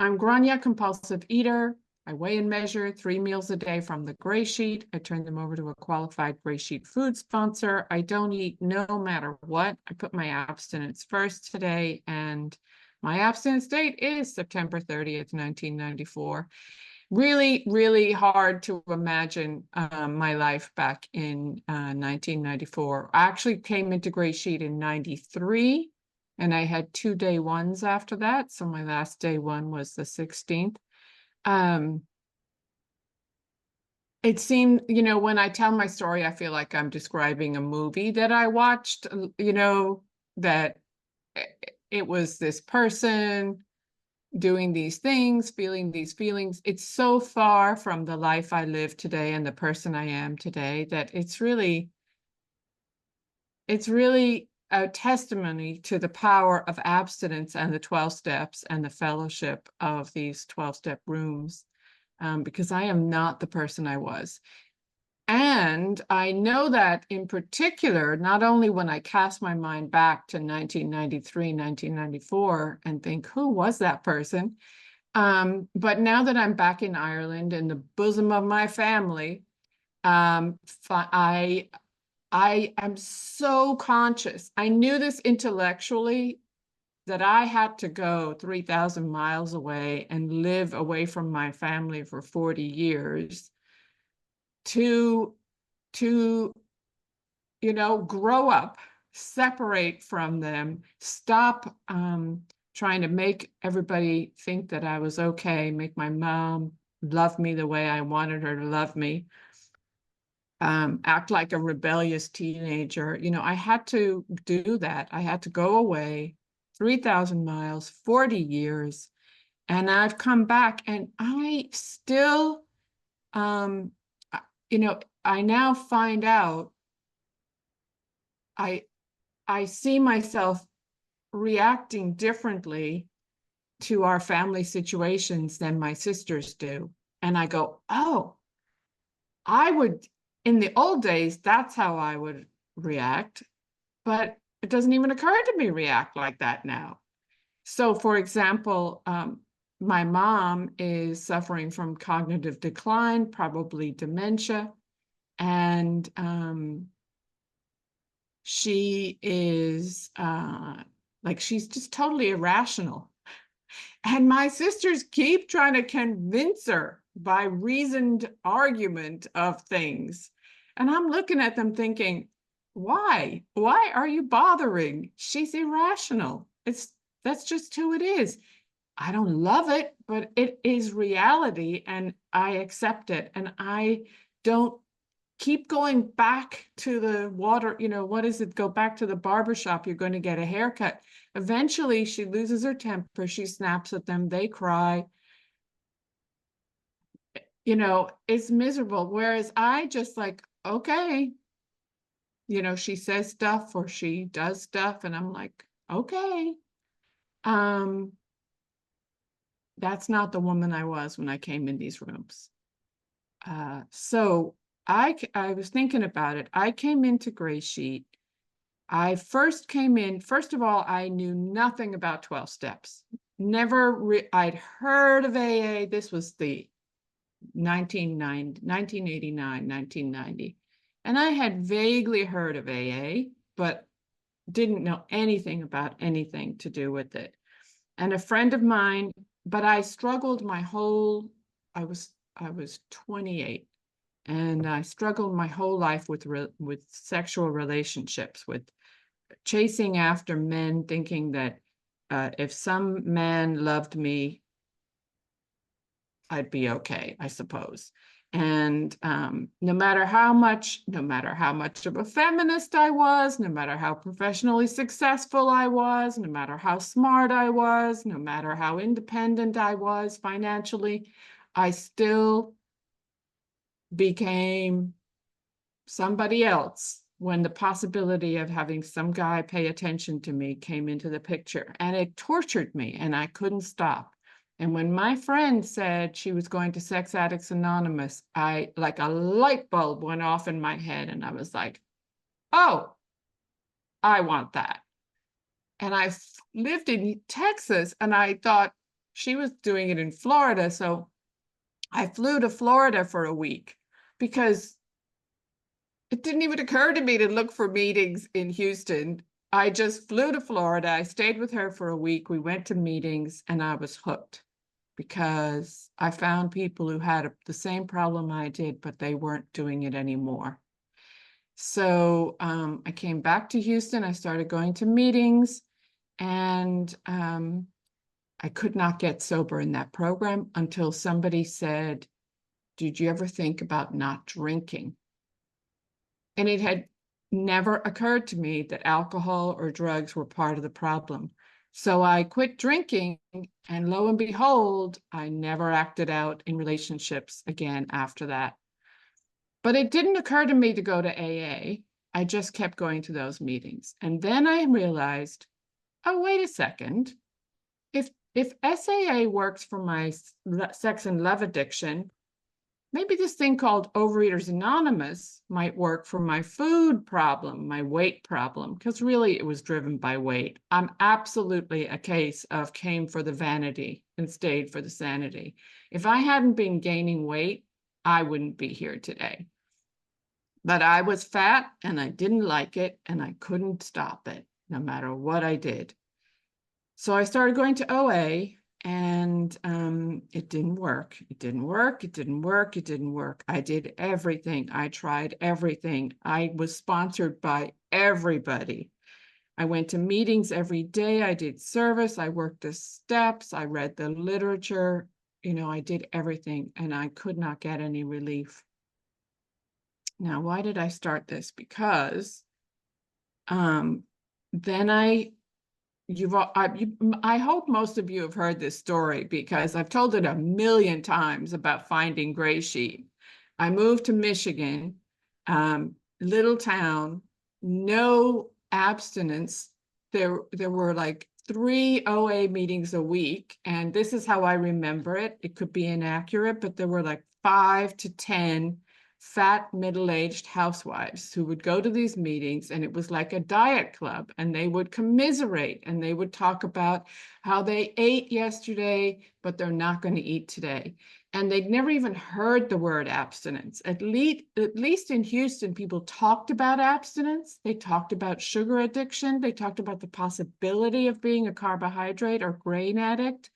I'm Grainne, compulsive eater. I weigh and measure 3 meals a day from the Gray Sheet. I turn them over to a qualified Gray Sheet food sponsor. I don't eat no matter what. I put my abstinence first today, and my abstinence date is September 30th, 1994. Really, really hard to imagine my life back in 1994. I actually came into Gray Sheet in 93. And I had 2 day ones after that. So my last day one was the 16th. It seemed, when I tell my story, I feel like I'm describing a movie that I watched, that it was this person doing these things, feeling these feelings. It's so far from the life I live today and the person I am today that it's really a testimony to the power of abstinence and the 12 steps and the fellowship of these 12-step rooms, because I am not the person I was. And I know that in particular, not only when I cast my mind back to 1993, 1994, and think, who was that person? But now that I'm back in Ireland, in the bosom of my family, I am so conscious. I knew this intellectually, that I had to go 3,000 miles away and live away from my family for 40 years to grow up, separate from them, stop trying to make everybody think that I was okay, make my mom love me the way I wanted her to love me. Act like a rebellious teenager. I had to do that. I had to go away 3,000 miles, 40 years, and I've come back and I still, I now find out, I see myself reacting differently to our family situations than my sisters do. And I go, oh, in the old days, that's how I would react, but it doesn't even occur to me react like that now. So, for example, my mom is suffering from cognitive decline, probably dementia, and she is she's just totally irrational. And my sisters keep trying to convince her by reasoned argument of things. And I'm looking at them thinking, why? Why are you bothering? She's irrational. That's just who it is. I don't love it, but it is reality and I accept it. And I don't keep going back to the water. What is it? Go back to the barbershop. You're going to get a haircut. Eventually, she loses her temper. She snaps at them. They cry. It's miserable. Whereas I just okay, she says stuff or she does stuff, and I'm like, okay. That's not the woman I was when I came in these rooms. So I was thinking about it. I came into Gray Sheet. I first came in, first of all, I knew nothing about 12 steps. I'd heard of AA. This was the 1989, 1990. And I had vaguely heard of AA, but didn't know anything about anything to do with it. And a friend of mine, but I struggled I was 28, and I struggled my whole life with sexual relationships, with chasing after men, thinking that if some man loved me, I'd be okay, I suppose. And no matter how much of a feminist I was, no matter how professionally successful I was, no matter how smart I was, no matter how independent I was financially, I still became somebody else when the possibility of having some guy pay attention to me came into the picture. And it tortured me, and I couldn't stop. And when my friend said she was going to Sex Addicts Anonymous, like a light bulb went off in my head, and I was like, oh, I want that. And I lived in Texas, and I thought, she was doing it in Florida. So I flew to Florida for a week because it didn't even occur to me to look for meetings in Houston. I just flew to Florida. I stayed with her for a week. We went to meetings and I was hooked because I found people who had the same problem I did, but they weren't doing it anymore. So I came back to Houston. I started going to meetings, and I could not get sober in that program until somebody said, "Did you ever think about not drinking?" And it had never occurred to me that alcohol or drugs were part of the problem. So I quit drinking, and lo and behold, I never acted out in relationships again after that. But it didn't occur to me to go to AA. I just kept going to those meetings. And then I realized, oh, wait a second. If SAA works for my sex and love addiction, maybe this thing called Overeaters Anonymous might work for my food problem, my weight problem, because really it was driven by weight. I'm absolutely a case of came for the vanity and stayed for the sanity. If I hadn't been gaining weight, I wouldn't be here today. But I was fat and I didn't like it and I couldn't stop it no matter what I did. So I started going to OA, and it didn't work. It didn't work. It didn't work. It didn't work. I did everything. I tried everything. I was sponsored by everybody. I went to meetings every day. I did service. I worked the steps. I read the literature. You know, I did everything, and I could not get any relief. Now, why did I start this? Because then I hope most of you have heard this story because I've told it a million times about finding Gray Sheet. I moved to Michigan, little town, no abstinence. There were like 3 OA meetings a week, and this is how I remember it. It could be inaccurate, but there were like 5 to 10 fat middle-aged housewives who would go to these meetings, and it was like a diet club, and they would commiserate and they would talk about how they ate yesterday, but they're not going to eat today. And they'd never even heard the word abstinence. At least in Houston, people talked about abstinence. They talked about sugar addiction. They talked about the possibility of being a carbohydrate or grain addict.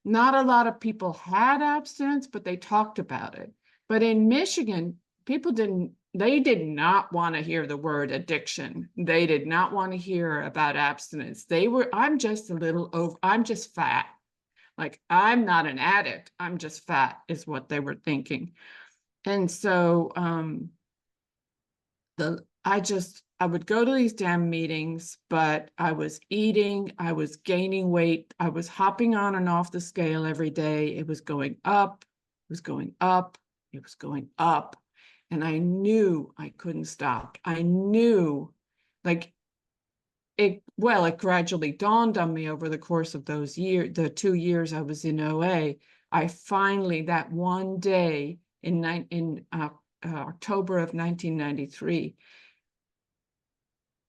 Not a lot of people had abstinence, but they talked about it. But in Michigan, people they did not want to hear the word addiction. They did not want to hear about abstinence. I'm just I'm just fat. Like, I'm not an addict. I'm just fat is what they were thinking. And so I would go to these damn meetings, but I was eating, I was gaining weight, I was hopping on and off the scale every day. It was going up, it was going up, it was going up. And I knew I couldn't stop. I knew, like, it gradually dawned on me over the course of those years, the 2 years I was in OA. I finally, that one day in October of 1993,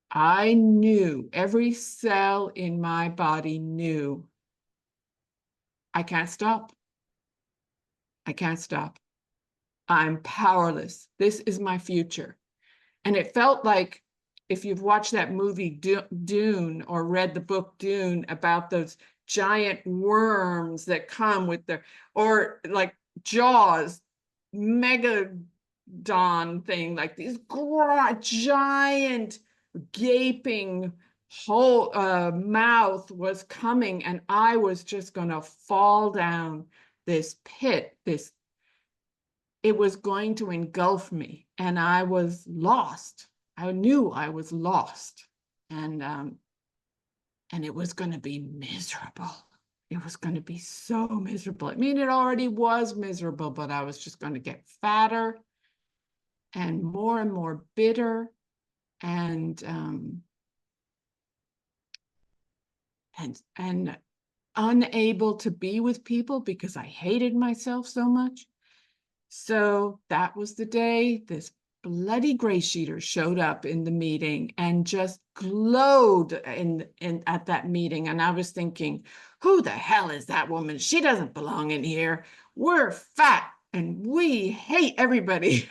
I knew, every cell in my body knew, I can't stop. I can't stop. I'm powerless. This is my future. And it felt like, if you've watched that movie Dune or read the book Dune, about those giant worms that come with or like Jaws, megalodon thing, like these giant gaping whole mouth was coming, and I was just going to fall down this pit. It was going to engulf me, and I was lost. I knew I was lost, and it was going to be miserable. It was going to be so miserable. I mean, it already was miserable, but I was just going to get fatter and more bitter, and unable to be with people because I hated myself so much. So that was the day this bloody GreySheeters showed up in the meeting and just glowed at that meeting. And I was thinking, who the hell is that woman? She doesn't belong in here. We're fat and we hate everybody.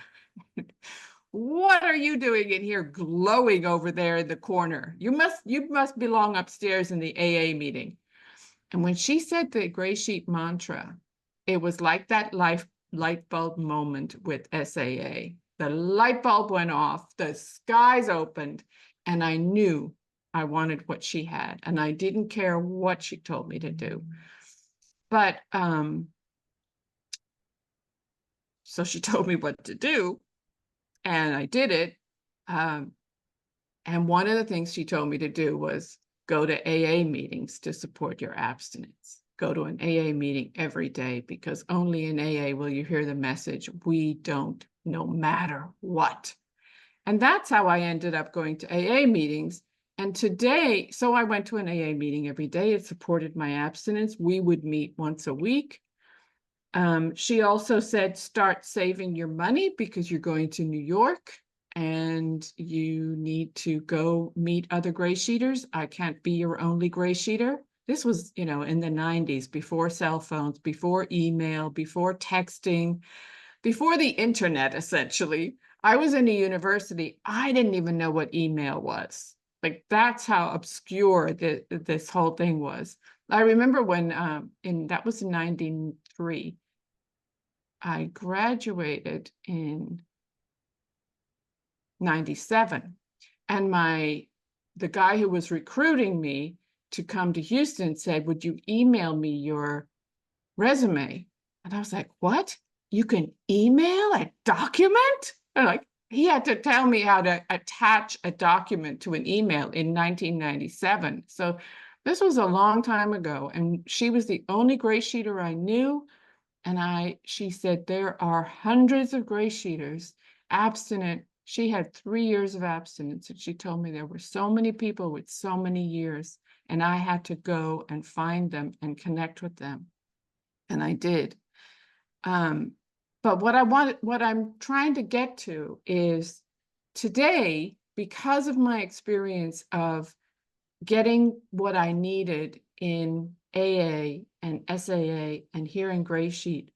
What are you doing in here glowing over there in the corner? You must belong upstairs in the AA meeting. And when she said the gray sheet mantra, it was like that light bulb moment with SAA. The light bulb went off, the skies opened, and I knew I wanted what she had. And I didn't care what she told me to do. But so she told me what to do, and I did it. And one of the things she told me to do was go to AA meetings to support your abstinence. Go to an AA meeting every day, because only in AA will you hear the message, we don't, no matter what. And that's how I ended up going to AA meetings. And today, so I went to an AA meeting every day. It supported my abstinence. We would meet once a week. She also said, start saving your money because you're going to New York and you need to go meet other GreySheeters. I can't be your only GreySheeter. This was, in the 90s, before cell phones, before email, before texting, before the internet, essentially. I was in a university. I didn't even know what email was. Like, that's how obscure this whole thing was. I remember when, that was in 93. I graduated in 97. And the guy who was recruiting me to come to Houston said, would you email me your resume? And I was like, what? You can email a document? And like, he had to tell me how to attach a document to an email in 1997. So this was a long time ago. And she was the only GreySheeter I knew. And she said, there are hundreds of GreySheeters abstinent. She had 3 years of abstinence. And she told me there were so many people with so many years, and I had to go and find them and connect with them. And I did. But what I'm trying to get to is today, because of my experience of getting what I needed in AA and SAA and here in GreySheet,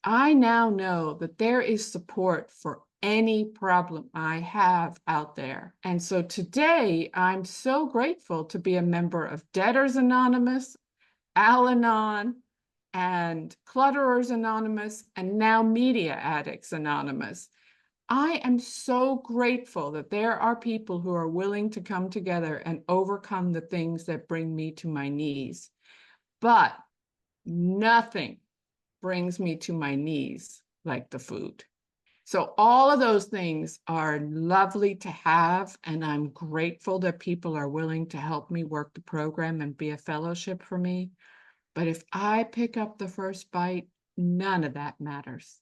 I now know that there is support for any problem I have out there. And so today, I'm so grateful to be a member of Debtors Anonymous, Al-Anon, and Clutterers Anonymous, and now Media Addicts Anonymous. I am so grateful that there are people who are willing to come together and overcome the things that bring me to my knees. But nothing brings me to my knees like the food. So all of those things are lovely to have, and I'm grateful that people are willing to help me work the program and be a fellowship for me. But if I pick up the first bite, none of that matters.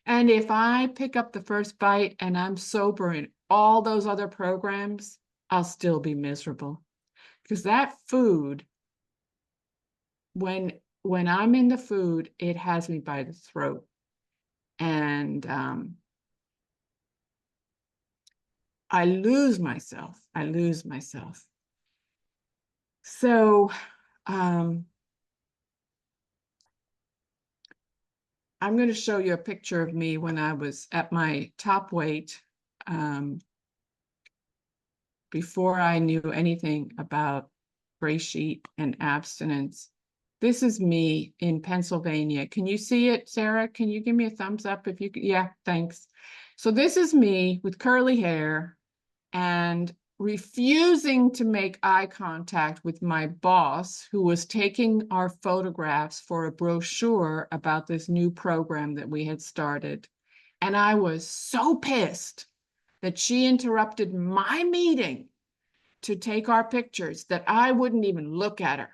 And if I pick up the first bite and I'm sober in all those other programs, I'll still be miserable. Because that food, when I'm in the food, it has me by the throat. And I lose myself. So I'm going to show you a picture of me when I was at my top weight, before I knew anything about GreySheet and abstinence. This is me in Pennsylvania. Can you see it, Sarah? Can you give me a thumbs up if you can? Yeah, thanks. So this is me with curly hair and refusing to make eye contact with my boss, who was taking our photographs for a brochure about this new program that we had started. And I was so pissed that she interrupted my meeting to take our pictures that I wouldn't even look at her.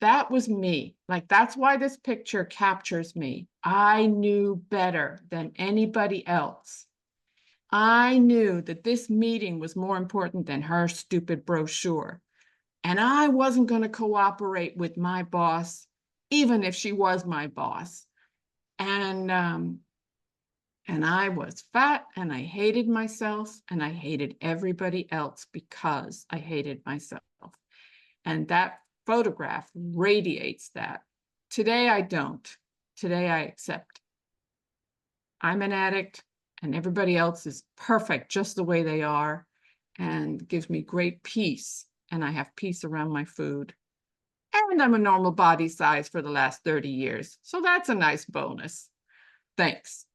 That was me. Like, that's why this picture captures me. I knew better than anybody else. I knew that this meeting was more important than her stupid brochure. And I wasn't going to cooperate with my boss, even if she was my boss. And And I was fat and I hated myself and I hated everybody else because I hated myself. And that photograph radiates that. Today, I don't. Today, I accept. I'm an addict and everybody else is perfect just the way they are, and gives me great peace. And I have peace around my food. And I'm a normal body size for the last 30 years. So that's a nice bonus. Thanks.